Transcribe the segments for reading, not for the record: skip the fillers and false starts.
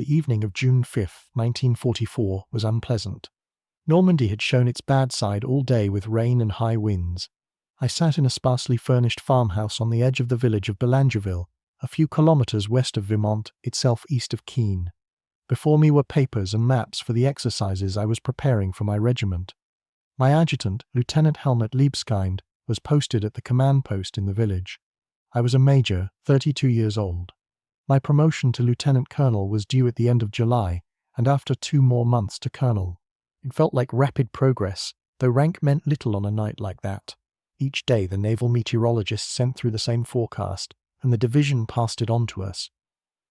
the evening of June 5, 1944, was unpleasant. Normandy had shown its bad side all day with rain and high winds. I sat in a sparsely furnished farmhouse on the edge of the village of Boulangerville, a few kilometers west of Vimont, itself east of Keene. Before me were papers and maps for the exercises I was preparing for my regiment. My adjutant, Lieutenant Helmut Liebskind, was posted at the command post in the village. I was a major, 32 years old. My promotion to lieutenant colonel was due at the end of July, and after 2 more months to colonel. It felt like rapid progress, though rank meant little on a night like that. Each day the naval meteorologist sent through the same forecast, and the division passed it on to us.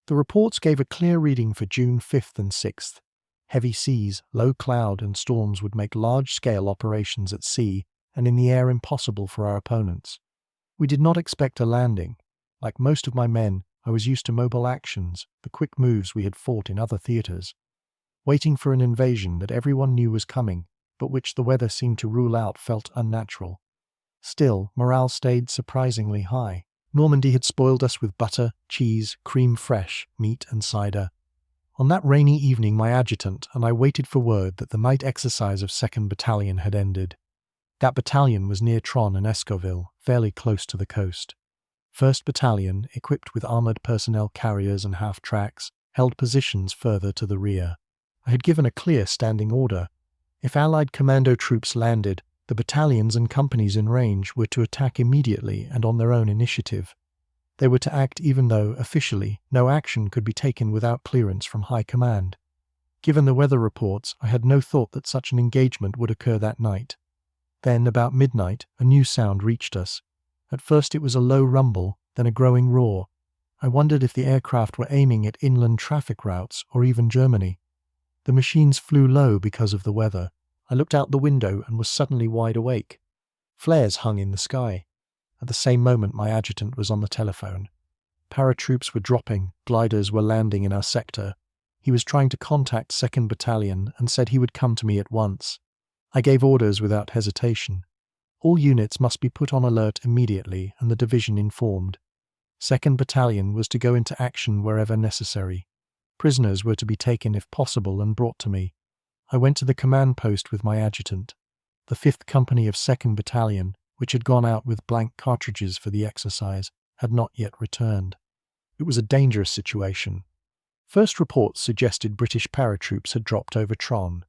The reports gave a clear reading for June 5th and 6th. Heavy seas, low cloud, and storms would make large-scale operations at sea and in the air impossible for our opponents. We did not expect a landing. Like most of my men, I was used to mobile actions, the quick moves we had fought in other theaters. Waiting for an invasion that everyone knew was coming, but which the weather seemed to rule out, felt unnatural. Still, morale stayed surprisingly high. Normandy had spoiled us with butter, cheese, cream fresh, meat and cider. On that rainy evening my adjutant and I waited for word that the night exercise of 2nd Battalion had ended. That battalion was near Tron and Escoville, fairly close to the coast. 1st Battalion, equipped with armoured personnel carriers and half-tracks, held positions further to the rear. I had given a clear standing order. If Allied commando troops landed, the battalions and companies in range were to attack immediately and on their own initiative. They were to act even though, officially, no action could be taken without clearance from high command. Given the weather reports, I had no thought that such an engagement would occur that night. Then, about midnight, a new sound reached us. At first it was a low rumble, then a growing roar. I wondered if the aircraft were aiming at inland traffic routes or even Germany. The machines flew low because of the weather. I looked out the window and was suddenly wide awake. Flares hung in the sky. At the same moment my adjutant was on the telephone. Paratroops were dropping, gliders were landing in our sector. He was trying to contact 2nd Battalion and said he would come to me at once. I gave orders without hesitation. All units must be put on alert immediately and the division informed. 2nd Battalion was to go into action wherever necessary. Prisoners were to be taken if possible and brought to me. I went to the command post with my adjutant. The 5th Company of 2nd Battalion, which had gone out with blank cartridges for the exercise, had not yet returned. It was a dangerous situation. First reports suggested British paratroops had dropped over Tron.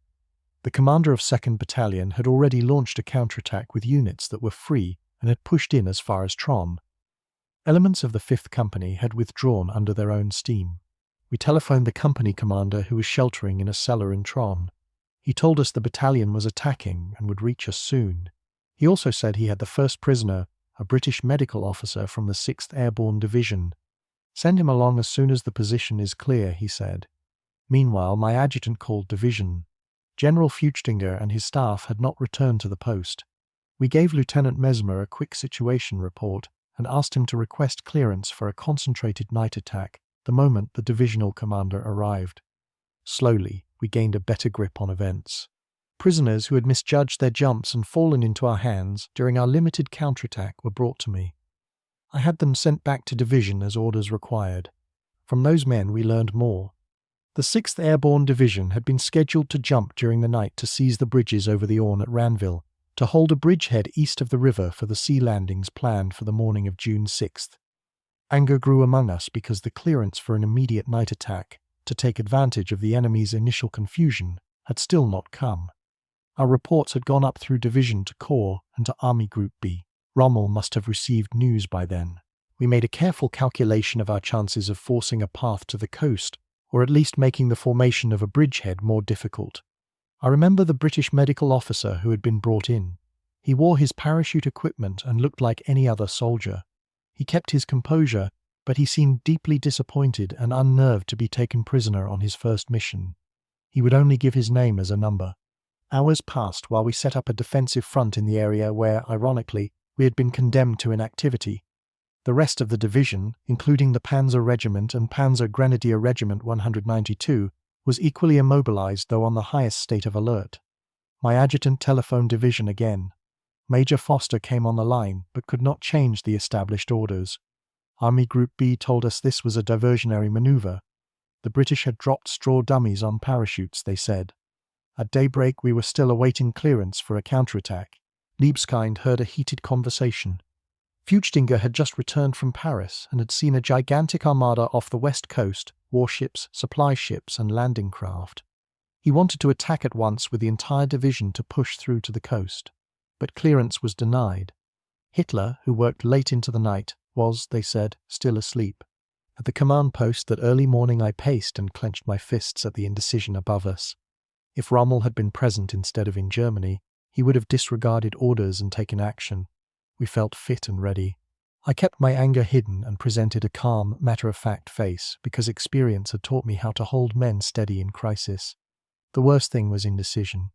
The commander of 2nd Battalion had already launched a counterattack with units that were free and had pushed in as far as Tron. Elements of the 5th Company had withdrawn under their own steam. We telephoned the company commander who was sheltering in a cellar in Tron. He told us the battalion was attacking and would reach us soon. He also said he had the first prisoner, a British medical officer from the 6th Airborne Division. "Send him along as soon as the position is clear," he said. Meanwhile, my adjutant called division. General Feuchtinger and his staff had not returned to the post. We gave Lieutenant Mesmer a quick situation report and asked him to request clearance for a concentrated night attack the moment the divisional commander arrived. Slowly, we gained a better grip on events. Prisoners who had misjudged their jumps and fallen into our hands during our limited counterattack were brought to me. I had them sent back to division as orders required. From those men we learned more. The 6th Airborne Division had been scheduled to jump during the night to seize the bridges over the Orne at Ranville, to hold a bridgehead east of the river for the sea landings planned for the morning of June 6th. Anger grew among us because the clearance for an immediate night attack, to take advantage of the enemy's initial confusion, had still not come. Our reports had gone up through division to Corps and to Army Group B. Rommel must have received news by then. We made a careful calculation of our chances of forcing a path to the coast, or at least making the formation of a bridgehead more difficult. I remember the British medical officer who had been brought in. He wore his parachute equipment and looked like any other soldier. He kept his composure, but he seemed deeply disappointed and unnerved to be taken prisoner on his first mission. He would only give his name as a number. Hours passed while we set up a defensive front in the area where, ironically, we had been condemned to inactivity. The rest of the division, including the Panzer Regiment and Panzer Grenadier Regiment 192, was equally immobilized, though on the highest state of alert. My adjutant telephoned division again. Major Foster came on the line, but could not change the established orders. Army Group B told us this was a diversionary maneuver. The British had dropped straw dummies on parachutes, they said. At daybreak we were still awaiting clearance for a counterattack. Libeskind heard a heated conversation. Feuchtinger had just returned from Paris and had seen a gigantic armada off the west coast, warships, supply ships and landing craft. He wanted to attack at once with the entire division to push through to the coast. But clearance was denied. Hitler, who worked late into the night, was, they said, still asleep. At the command post that early morning I paced and clenched my fists at the indecision above us. If Rommel had been present instead of in Germany, he would have disregarded orders and taken action. We felt fit and ready. I kept my anger hidden and presented a calm, matter-of-fact face because experience had taught me how to hold men steady in crisis. The worst thing was indecision.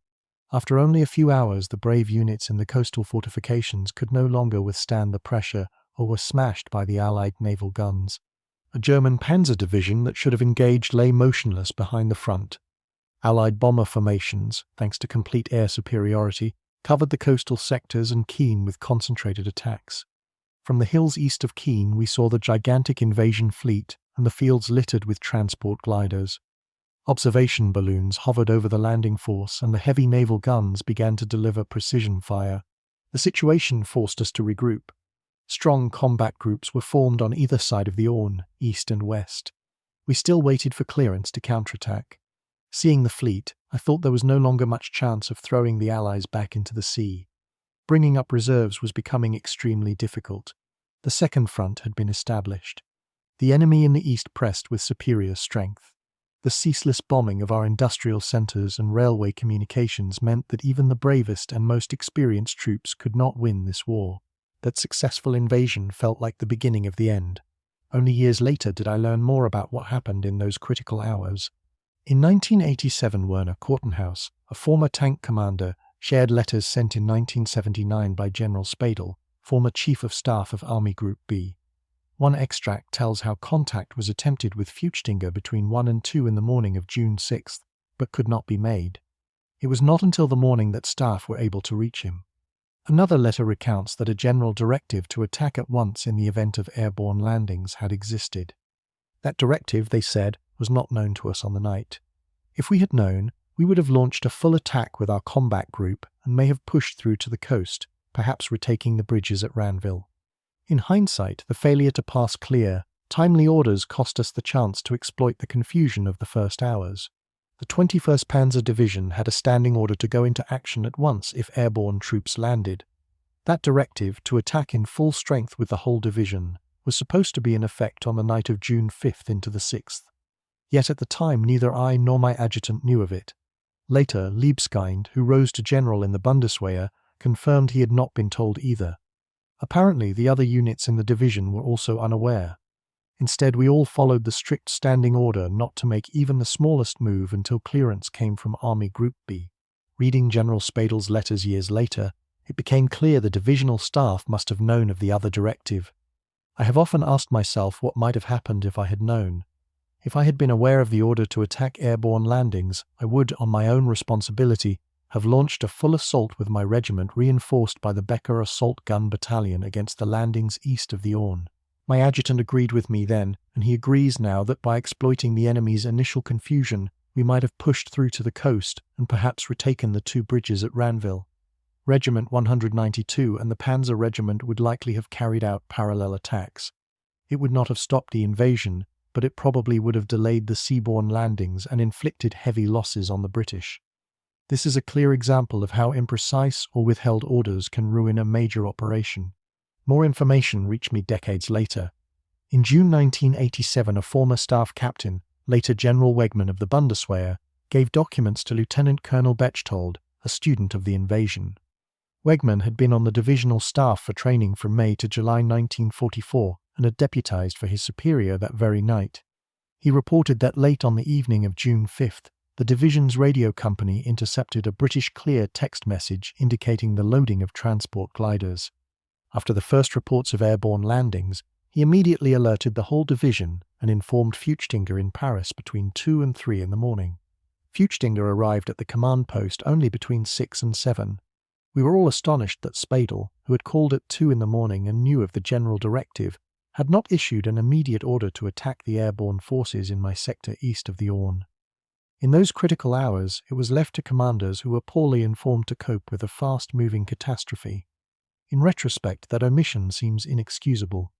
After only a few hours, the brave units in the coastal fortifications could no longer withstand the pressure or were smashed by the Allied naval guns. A German panzer division that should have engaged lay motionless behind the front. Allied bomber formations, thanks to complete air superiority, covered the coastal sectors and Keene with concentrated attacks. From the hills east of Keene we saw the gigantic invasion fleet and the fields littered with transport gliders. Observation balloons hovered over the landing force and the heavy naval guns began to deliver precision fire. The situation forced us to regroup. Strong combat groups were formed on either side of the Orne, east and west. We still waited for clearance to counterattack. Seeing the fleet, I thought there was no longer much chance of throwing the Allies back into the sea. Bringing up reserves was becoming extremely difficult. The second front had been established. The enemy in the east pressed with superior strength. The ceaseless bombing of our industrial centres and railway communications meant that even the bravest and most experienced troops could not win this war. That successful invasion felt like the beginning of the end. Only years later did I learn more about what happened in those critical hours. In 1987, Werner Kortenhaus, a former tank commander, shared letters sent in 1979 by General Spadel, former Chief of Staff of Army Group B. One extract tells how contact was attempted with Feuchtinger between 1 and 2 in the morning of June 6, but could not be made. It was not until the morning that staff were able to reach him. Another letter recounts that a general directive to attack at once in the event of airborne landings had existed. That directive, they said, was not known to us on the night. If we had known, we would have launched a full attack with our combat group and may have pushed through to the coast, perhaps retaking the bridges at Ranville. In hindsight, the failure to pass clear, timely orders cost us the chance to exploit the confusion of the first hours. The 21st Panzer Division had a standing order to go into action at once if airborne troops landed. That directive, to attack in full strength with the whole division, was supposed to be in effect on the night of June 5th into the 6th. Yet at the time neither I nor my adjutant knew of it. Later, Libeskind, who rose to general in the Bundeswehr, confirmed he had not been told either. Apparently the other units in the division were also unaware. Instead, we all followed the strict standing order not to make even the smallest move until clearance came from Army Group B. Reading General Spadel's letters years later, it became clear the divisional staff must have known of the other directive. I have often asked myself what might have happened if I had known. If I had been aware of the order to attack airborne landings, I would, on my own responsibility, have launched a full assault with my regiment reinforced by the Becker Assault Gun Battalion against the landings east of the Orne. My adjutant agreed with me then, and he agrees now that by exploiting the enemy's initial confusion, we might have pushed through to the coast and perhaps retaken the 2 bridges at Ranville. Regiment 192 and the Panzer Regiment would likely have carried out parallel attacks. It would not have stopped the invasion, but it probably would have delayed the seaborne landings and inflicted heavy losses on the British. This is a clear example of how imprecise or withheld orders can ruin a major operation. More information reached me decades later. In June 1987, a former staff captain, later General Wegmann of the Bundeswehr, gave documents to Lieutenant Colonel Bechtold, a student of the invasion. Wegmann had been on the divisional staff for training from May to July 1944 and had deputized for his superior that very night. He reported that late on the evening of June 5th, the division's radio company intercepted a British clear text message indicating the loading of transport gliders. After the first reports of airborne landings, he immediately alerted the whole division and informed Feuchtinger in Paris between 2 and 3 in the morning. Feuchtinger arrived at the command post only between 6 and 7. We were all astonished that Spadel, who had called at 2 in the morning and knew of the general directive, had not issued an immediate order to attack the airborne forces in my sector east of the Orne. In those critical hours, it was left to commanders who were poorly informed to cope with a fast-moving catastrophe. In retrospect, that omission seems inexcusable.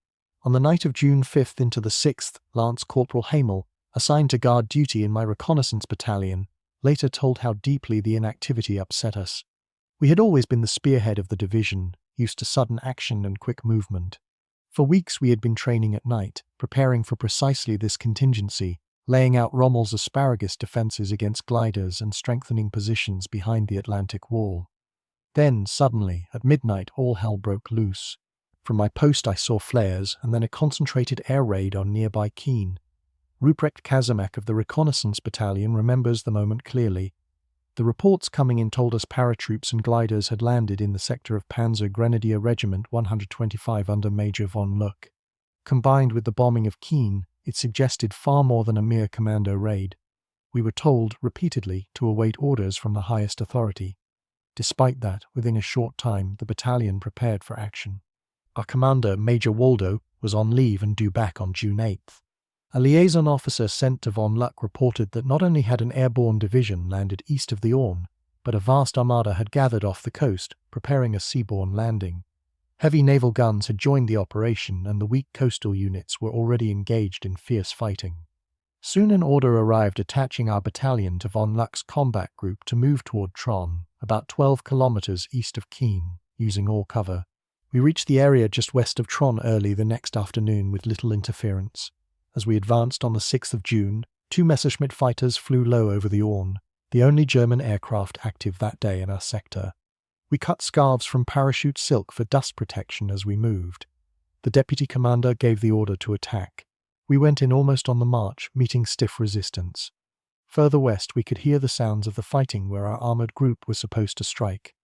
On the night of June 5th into the 6th, Lance Corporal Hamel, assigned to guard duty in my reconnaissance battalion, later told how deeply the inactivity upset us. We had always been the spearhead of the division, used to sudden action and quick movement. For weeks we had been training at night, preparing for precisely this contingency, laying out Rommel's asparagus defenses against gliders and strengthening positions behind the Atlantic Wall. Then, suddenly, at midnight, all hell broke loose. From my post I saw flares and then a concentrated air raid on nearby Keene. Ruprecht Kazamek of the Reconnaissance Battalion remembers the moment clearly. The reports coming in told us paratroops and gliders had landed in the sector of Panzer Grenadier Regiment 125 under Major von Luck. Combined with the bombing of Keene, it suggested far more than a mere commando raid. We were told, repeatedly, to await orders from the highest authority. Despite that, within a short time, the battalion prepared for action. Our commander, Major Waldo, was on leave and due back on June 8th. A liaison officer sent to von Luck reported that not only had an airborne division landed east of the Orne, but a vast armada had gathered off the coast, preparing a seaborne landing. Heavy naval guns had joined the operation, and the weak coastal units were already engaged in fierce fighting. Soon an order arrived attaching our battalion to von Luck's combat group to move toward Tron, about 12 kilometers east of Keene, using all cover. We reached the area just west of Tron early the next afternoon with little interference. As we advanced on the 6th of June, 2 Messerschmitt fighters flew low over the Orne, the only German aircraft active that day in our sector. We cut scarves from parachute silk for dust protection as we moved. The deputy commander gave the order to attack. We went in almost on the march, meeting stiff resistance. Further west we could hear the sounds of the fighting where our armoured group was supposed to strike.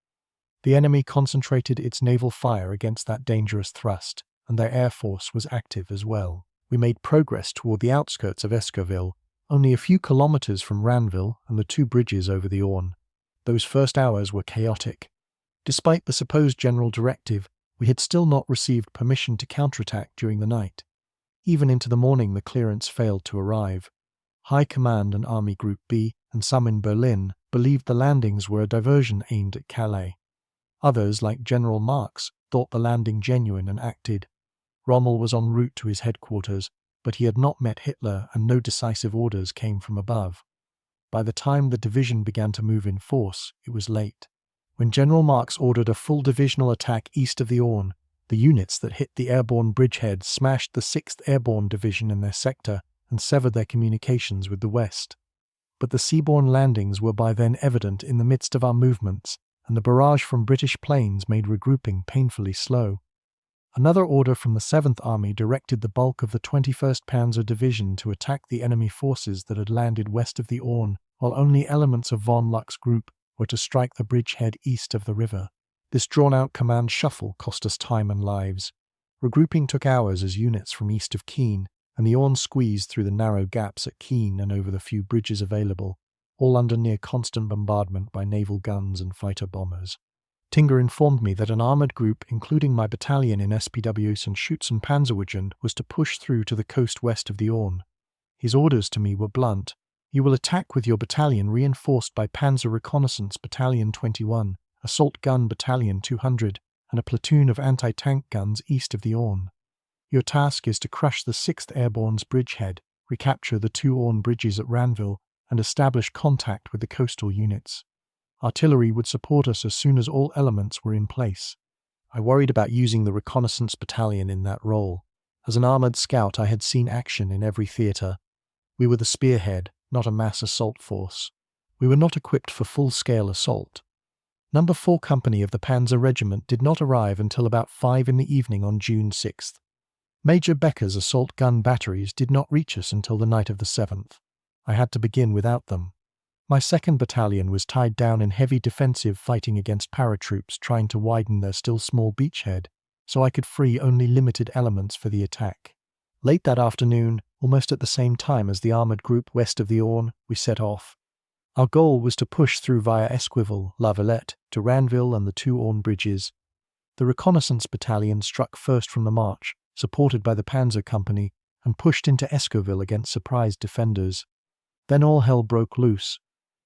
The enemy concentrated its naval fire against that dangerous thrust, and their air force was active as well. We made progress toward the outskirts of Esquerville, only a few kilometers from Ranville and the 2 bridges over the Orne. Those first hours were chaotic. Despite the supposed general directive, we had still not received permission to counterattack during the night. Even into the morning the clearance failed to arrive. High Command and Army Group B, and some in Berlin, believed the landings were a diversion aimed at Calais. Others, like General Marx, thought the landing genuine and acted. Rommel was en route to his headquarters, but he had not met Hitler and no decisive orders came from above. By the time the division began to move in force, it was late. When General Marx ordered a full divisional attack east of the Orne, the units that hit the airborne bridgeheads smashed the 6th Airborne Division in their sector and severed their communications with the west. But the seaborne landings were by then evident in the midst of our movements, and the barrage from British planes made regrouping painfully slow. Another order from the 7th Army directed the bulk of the 21st Panzer Division to attack the enemy forces that had landed west of the Orne, while only elements of von Luck's group were to strike the bridgehead east of the river. This drawn-out command shuffle cost us time and lives. Regrouping took hours as units from east of Keene, and the Orne squeezed through the narrow gaps at Keene and over the few bridges available, all under near constant bombardment by naval guns and fighter bombers. Tinger informed me that an armoured group, including my battalion in SPW St. Schutzen Panzerwagen, was to push through to the coast west of the Orne. His orders to me were blunt. You will attack with your battalion reinforced by Panzer Reconnaissance Battalion 21, Assault Gun Battalion 200, and a platoon of anti-tank guns east of the Orne. Your task is to crush the 6th Airborne's bridgehead, recapture the 2 Orne bridges at Ranville, and establish contact with the coastal units. Artillery would support us as soon as all elements were in place. I worried about using the reconnaissance battalion in that role. As an armoured scout, I had seen action in every theatre. We were the spearhead, not a mass assault force. We were not equipped for full-scale assault. No. 4 Company of the Panzer Regiment did not arrive until about 5 in the evening on June 6th. Major Becker's assault gun batteries did not reach us until the night of the 7th. I had to begin without them. My 2nd Battalion was tied down in heavy defensive fighting against paratroops trying to widen their still small beachhead, so I could free only limited elements for the attack. Late that afternoon, almost at the same time as the armoured group west of the Orne, we set off. Our goal was to push through via Esquerville, La Villette, to Ranville and the 2 Orne bridges. The reconnaissance battalion struck first from the march, supported by the Panzer Company, and pushed into Escoville against surprised defenders. Then all hell broke loose.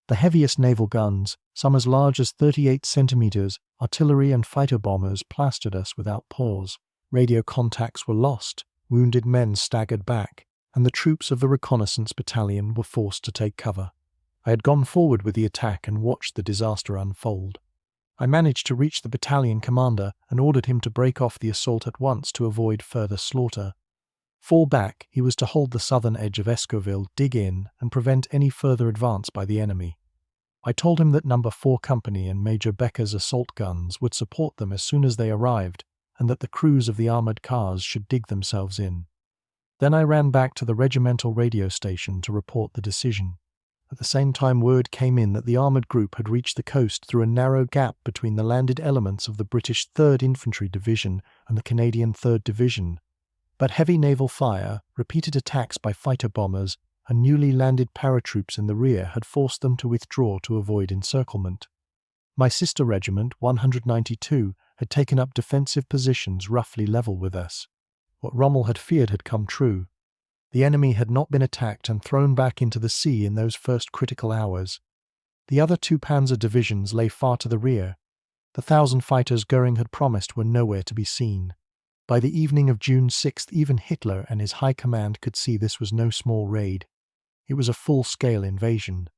The heaviest naval guns, some as large as 38 centimeters, artillery and fighter bombers plastered us without pause. Radio contacts were lost, wounded men staggered back, and the troops of the reconnaissance battalion were forced to take cover. I had gone forward with the attack and watched the disaster unfold. I managed to reach the battalion commander and ordered him to break off the assault at once to avoid further slaughter. Fall back, he was to hold the southern edge of Escoville, dig in, and prevent any further advance by the enemy. I told him that No. 4 Company and Major Becker's assault guns would support them as soon as they arrived, and that the crews of the armoured cars should dig themselves in. Then I ran back to the regimental radio station to report the decision. At the same time, word came in that the armoured group had reached the coast through a narrow gap between the landed elements of the British 3rd Infantry Division and the Canadian 3rd Division. But heavy naval fire, repeated attacks by fighter bombers, and newly landed paratroops in the rear had forced them to withdraw to avoid encirclement. My sister regiment, 192, had taken up defensive positions roughly level with us. What Rommel had feared had come true. The enemy had not been attacked and thrown back into the sea in those first critical hours. The other 2 panzer divisions lay far to the rear. The 1,000 fighters Goering had promised were nowhere to be seen. By the evening of June 6th, even Hitler and his high command could see this was no small raid. It was a full-scale invasion.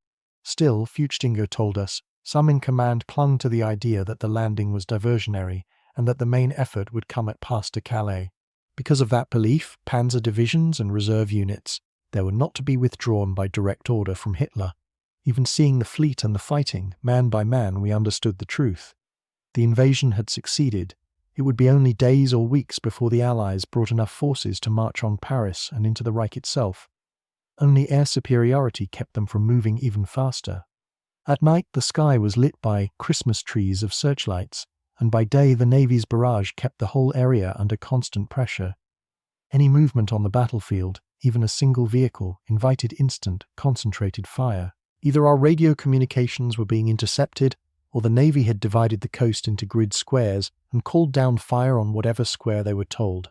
Still, Feuchtinger told us, some in command clung to the idea that the landing was diversionary and that the main effort would come at Pas de Calais. Because of that belief, panzer divisions and reserve units, they were not to be withdrawn by direct order from Hitler. Even seeing the fleet and the fighting, man by man, we understood the truth. The invasion had succeeded. It would be only days or weeks before the Allies brought enough forces to march on Paris and into the Reich itself. Only air superiority kept them from moving even faster. At night, the sky was lit by Christmas trees of searchlights, and by day the Navy's barrage kept the whole area under constant pressure. Any movement on the battlefield, even a single vehicle, invited instant, concentrated fire. Either our radio communications were being intercepted, or the Navy had divided the coast into grid squares and called down fire on whatever square they were told.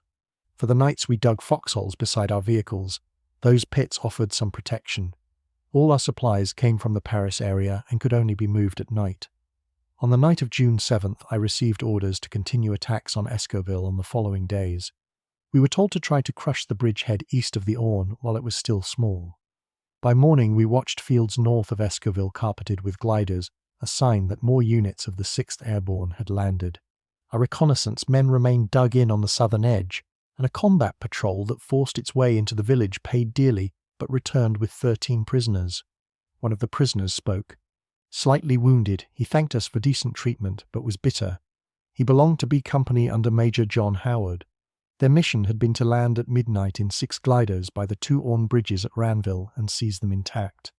For the nights we dug foxholes beside our vehicles. Those pits offered some protection. All our supplies came from the Paris area and could only be moved at night. On the night of June 7th, I received orders to continue attacks on Escoville on the following days. We were told to try to crush the bridgehead east of the Orne while it was still small. By morning, we watched fields north of Escoville carpeted with gliders, a sign that more units of the 6th Airborne had landed. Our reconnaissance men remained dug in on the southern edge, and a combat patrol that forced its way into the village paid dearly, but returned with 13 prisoners. One of the prisoners spoke. Slightly wounded, he thanked us for decent treatment, but was bitter. He belonged to B Company under Major John Howard. Their mission had been to land at midnight in 6 gliders by the 2 Orne bridges at Ranville and seize them intact.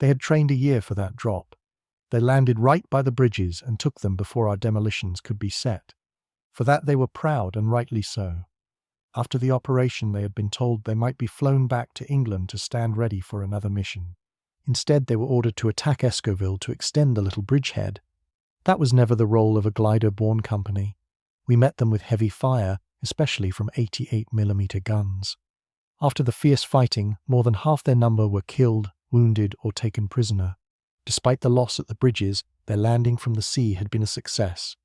They had trained a year for that drop. They landed right by the bridges and took them before our demolitions could be set. For that they were proud, and rightly so. After the operation, they had been told they might be flown back to England to stand ready for another mission. Instead, they were ordered to attack Escoville to extend the little bridgehead. That was never the role of a glider-borne company. We met them with heavy fire, especially from 88mm guns. After the fierce fighting, more than half their number were killed, wounded, or taken prisoner. Despite the loss at the bridges, their landing from the sea had been a success.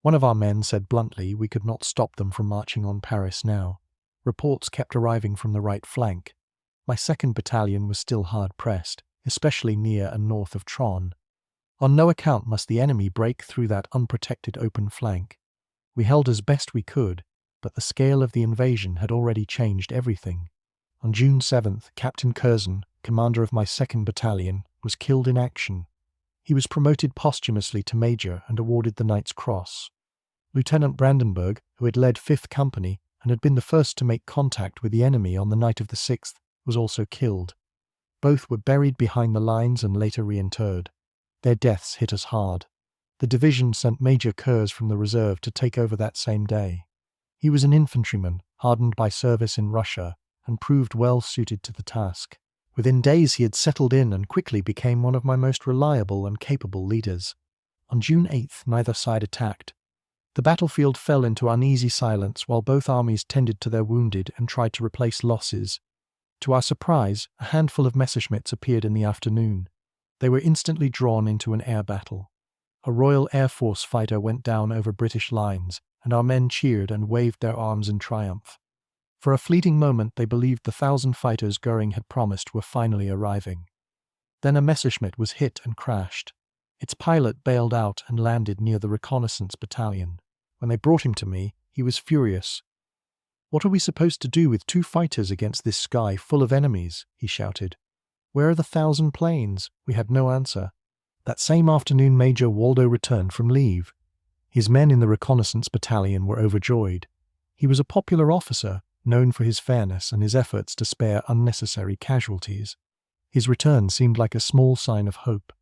One of our men said bluntly we could not stop them from marching on Paris now. Reports kept arriving from the right flank. My 2nd Battalion was still hard-pressed, especially near and north of Tron. On no account must the enemy break through that unprotected open flank. We held as best we could, but the scale of the invasion had already changed everything. On June 7th, Captain Curzon, commander of my 2nd Battalion, was killed in action. He was promoted posthumously to Major and awarded the Knight's Cross. Lieutenant Brandenburg, who had led 5th Company and had been the first to make contact with the enemy on the night of the 6th, was also killed. Both were buried behind the lines and later reinterred. Their deaths hit us hard. The division sent Major Kurz from the reserve to take over that same day. He was an infantryman, hardened by service in Russia, and proved well suited to the task. Within days he had settled in and quickly became one of my most reliable and capable leaders. On June 8th, neither side attacked. The battlefield fell into uneasy silence while both armies tended to their wounded and tried to replace losses. To our surprise, a handful of Messerschmitts appeared in the afternoon. They were instantly drawn into an air battle. A Royal Air Force fighter went down over British lines, and our men cheered and waved their arms in triumph. For a fleeting moment they believed the 1,000 fighters Goering had promised were finally arriving. Then a Messerschmitt was hit and crashed. Its pilot bailed out and landed near the reconnaissance battalion. When they brought him to me, he was furious. "What are we supposed to do with 2 fighters against this sky full of enemies?" he shouted. "Where are the 1,000 planes?" We had no answer. That same afternoon Major Waldo returned from leave. His men in the reconnaissance battalion were overjoyed. He was a popular officer, known for his fairness and his efforts to spare unnecessary casualties. His return seemed like a small sign of hope.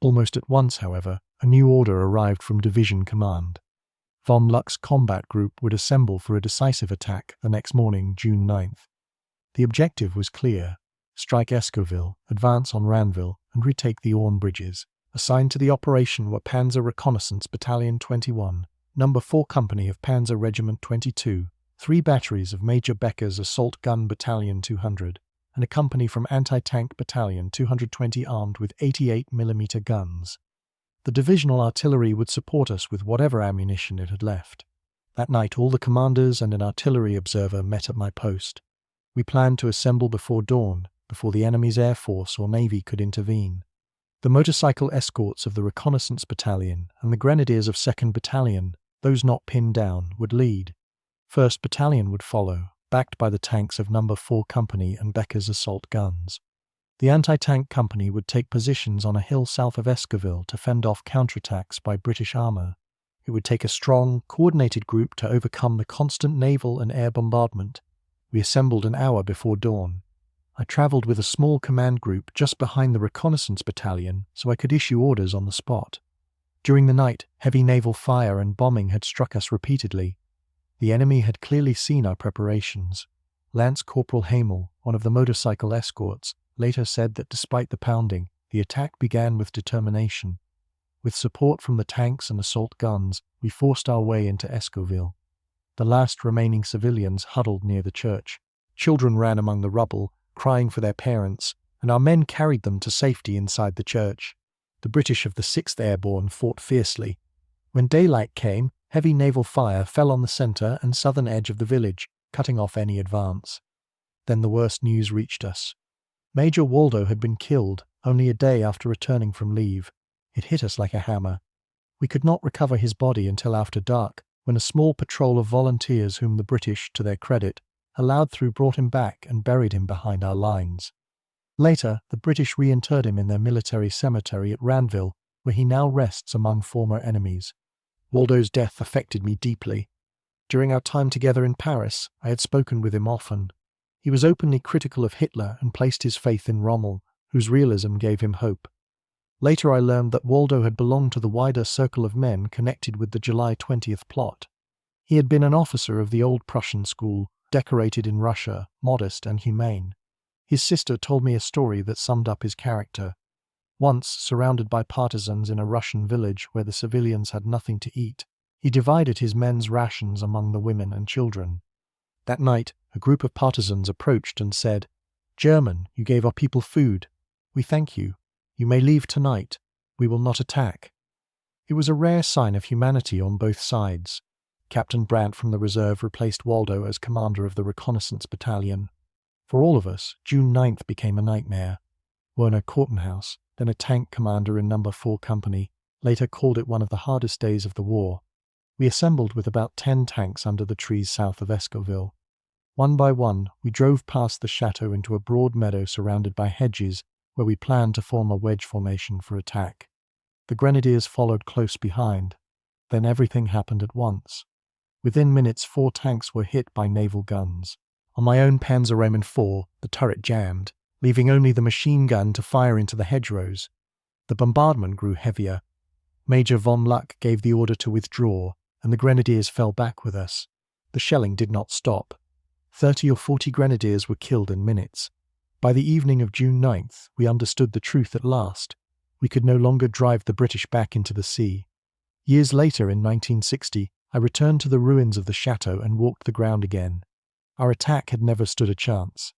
Almost at once, however, a new order arrived from Division Command. Von Luck's combat group would assemble for a decisive attack the next morning, June 9th. The objective was clear: strike Escoville, advance on Ranville, and retake the Orne bridges. Assigned to the operation were Panzer Reconnaissance Battalion 21, No. 4 Company of Panzer Regiment 22, 3 batteries of Major Becker's Assault Gun Battalion 200, and a company from Anti-Tank Battalion 220 armed with 88mm guns. The divisional artillery would support us with whatever ammunition it had left. That night all the commanders and an artillery observer met at my post. We planned to assemble before dawn, before the enemy's air force or navy could intervene. The motorcycle escorts of the reconnaissance battalion and the grenadiers of 2nd Battalion, those not pinned down, would lead. 1st Battalion would follow, backed by the tanks of No. 4 Company and Becker's assault guns. The anti-tank company would take positions on a hill south of Escoville to fend off counterattacks by British armour. It would take a strong, coordinated group to overcome the constant naval and air bombardment. We assembled an hour before dawn. I travelled with a small command group just behind the reconnaissance battalion so I could issue orders on the spot. During the night, heavy naval fire and bombing had struck us repeatedly. The enemy had clearly seen our preparations. Lance Corporal Hamel, one of the motorcycle escorts, later said that despite the pounding, the attack began with determination. With support from the tanks and assault guns, we forced our way into Escoville. The last remaining civilians huddled near the church. Children ran among the rubble, crying for their parents, and our men carried them to safety inside the church. The British of the 6th Airborne fought fiercely. When daylight came, heavy naval fire fell on the centre and southern edge of the village, cutting off any advance. Then the worst news reached us. Major Waldo had been killed only a day after returning from leave. It hit us like a hammer. We could not recover his body until after dark, when a small patrol of volunteers whom the British, to their credit, allowed through brought him back and buried him behind our lines. Later, the British reinterred him in their military cemetery at Ranville, where he now rests among former enemies. Waldo's death affected me deeply. During our time together in Paris, I had spoken with him often. He was openly critical of Hitler and placed his faith in Rommel, whose realism gave him hope. Later I learned that Waldo had belonged to the wider circle of men connected with the July 20th plot. He had been an officer of the old Prussian school, decorated in Russia, modest and humane. His sister told me a story that summed up his character. Once, surrounded by partisans in a Russian village where the civilians had nothing to eat, he divided his men's rations among the women and children. That night, a group of partisans approached and said, "German, you gave our people food. We thank you. You may leave tonight. We will not attack." It was a rare sign of humanity on both sides. Captain Brandt from the reserve replaced Waldo as commander of the reconnaissance battalion. For all of us, June 9th became a nightmare. Werner Kortenhaus, then a tank commander in No. 4 Company, later called it one of the hardest days of the war. We assembled with about 10 tanks under the trees south of Escoville. One by one, we drove past the chateau into a broad meadow surrounded by hedges, where we planned to form a wedge formation for attack. The grenadiers followed close behind. Then everything happened at once. Within minutes 4 tanks were hit by naval guns. On my own Panzer Roman 4, the turret jammed, leaving only the machine gun to fire into the hedgerows. The bombardment grew heavier. Major von Luck gave the order to withdraw, and the grenadiers fell back with us. The shelling did not stop. 30 or 40 grenadiers were killed in minutes. By the evening of June 9th, we understood the truth at last. We could no longer drive the British back into the sea. Years later, in 1960, I returned to the ruins of the chateau and walked the ground again. Our attack had never stood a chance.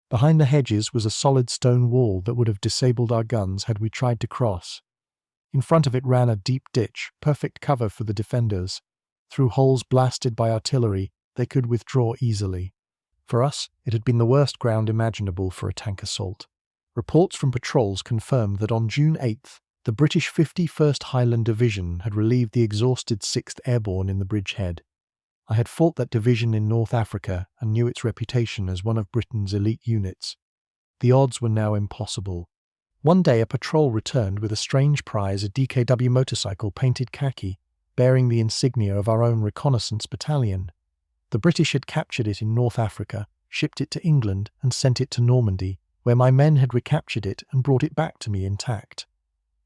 Behind the hedges was a solid stone wall that would have disabled our guns had we tried to cross. In front of it ran a deep ditch, perfect cover for the defenders. Through holes blasted by artillery, they could withdraw easily. For us, it had been the worst ground imaginable for a tank assault. Reports from patrols confirmed that on June 8th, the British 51st Highland Division had relieved the exhausted 6th Airborne in the bridgehead. I had fought that division in North Africa and knew its reputation as one of Britain's elite units. The odds were now impossible. One day a patrol returned with a strange prize, a DKW motorcycle painted khaki, bearing the insignia of our own reconnaissance battalion. The British had captured it in North Africa, shipped it to England, and sent it to Normandy, where my men had recaptured it and brought it back to me intact.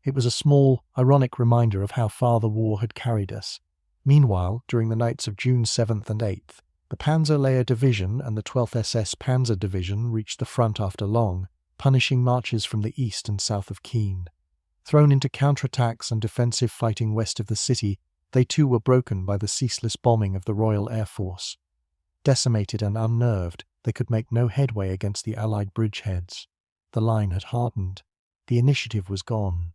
It was a small, ironic reminder of how far the war had carried us. Meanwhile, during the nights of June 7th and 8th, the Panzerlehr Division and the 12th SS Panzer Division reached the front after long, punishing marches from the east and south of Keene. Thrown into counterattacks and defensive fighting west of the city, they too were broken by the ceaseless bombing of the Royal Air Force. Decimated and unnerved, they could make no headway against the Allied bridgeheads. The line had hardened. The initiative was gone.